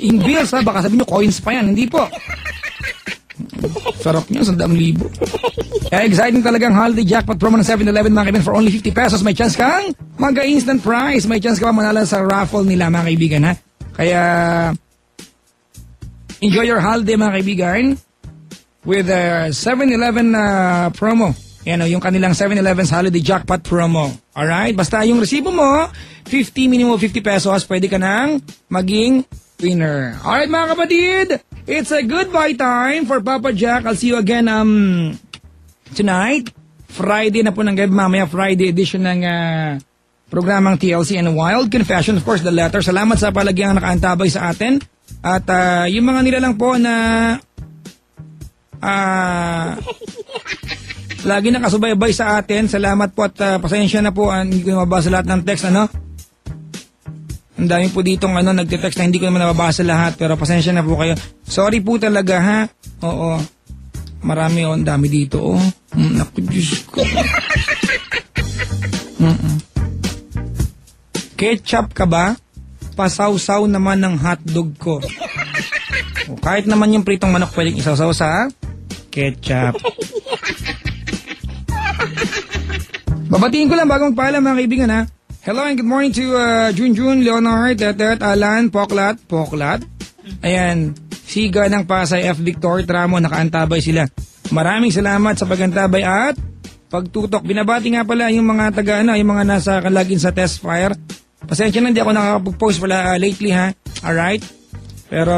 In bills ha, baka sabihin nyo coins pa yan. Hindi po. Sarap nyo, 100,000. Kaya exciting talagang holiday jackpot promo ng 7-Eleven mga kaibigan. For only 50 pesos, may chance kang mag-instant prize. May chance ka pa manalo sa raffle nila mga kaibigan ha. Kaya enjoy your holiday mga kaibigan with 7-Eleven promo. Yan yung kanilang 7-Eleven's holiday jackpot promo. Alright? Basta yung resibo mo, minimum 50 pesos, pwede ka nang maging winner. Alright mga kapatid, it's a goodbye time for Papa Jack. I'll see you again tonight. Friday na po ng gabi, mamaya Friday edition ng programang TLC and Wild Confession. Of course, the letter. Salamat sa palagyang nakaantabay sa atin. At yung mga nilalang po na lagi nakasubaybay sa atin. Salamat po at pasensya na po. Hindi ko mabasa lahat ng text, ano? Ang dami po ditong nagte-text na hindi ko naman nababasa lahat. Pero pasensya na po kayo. Sorry po talaga, ha? Oo. Marami ang dami dito, oh. Naku, Diyos ko. Ketchup ka ba? Pasawsaw naman ng hotdog ko. O, kahit naman yung pritong manok pwedeng isawsaw sa ketchup. Babatiin ko lang bagong paalam mga kaibigan ha. Hello and good morning to Junjun, Leonard, Tetet, Alan, Poklat. Ayan, Siga ng Pasay, F. Victor, Tramo, nakaantabay sila. Maraming salamat sa pagantabay at pagtutok. Binabati nga pala yung mga yung mga nasa kalagin sa test fire. Pasensya na, hindi ako nakakapag-post pala lately ha. Alright? Pero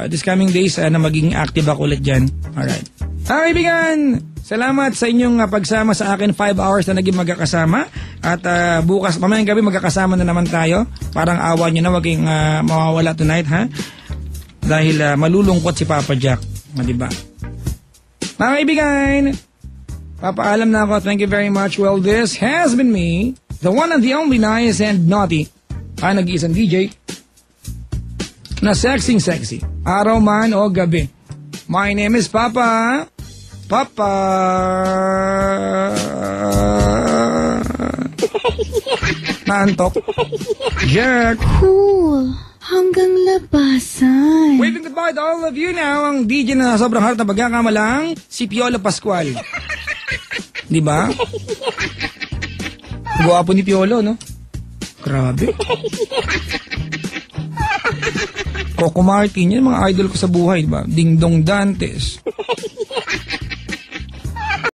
this coming days na maging active ako ulit dyan. Alright. Kaibigan, salamat sa inyong pagsama sa akin. 5 hours na naging magkakasama. At bukas, mamayang gabi magkakasama na naman tayo. Parang awa nyo na, wag kayong mawawala tonight ha. Dahil malulungkot si Papa Jack. Diba? Mga kaibigan, papaalam na ako. Thank you very much. Well, this has been me, the one and the only nice and naughty, nag-iisang DJ na sexy. Araw man o gabi. My name is Papa. Naantok. Jack. Cool. Hanggang labasan. Waving goodbye to all of you now. Ang DJ na sobrang harap na pagkakamalang, si Piolo Pascual. Diba? Guwapo ni Piolo, no? Grabe. Coco Martin, yan mga idol ko sa buhay, diba? Ding Dong Dantes.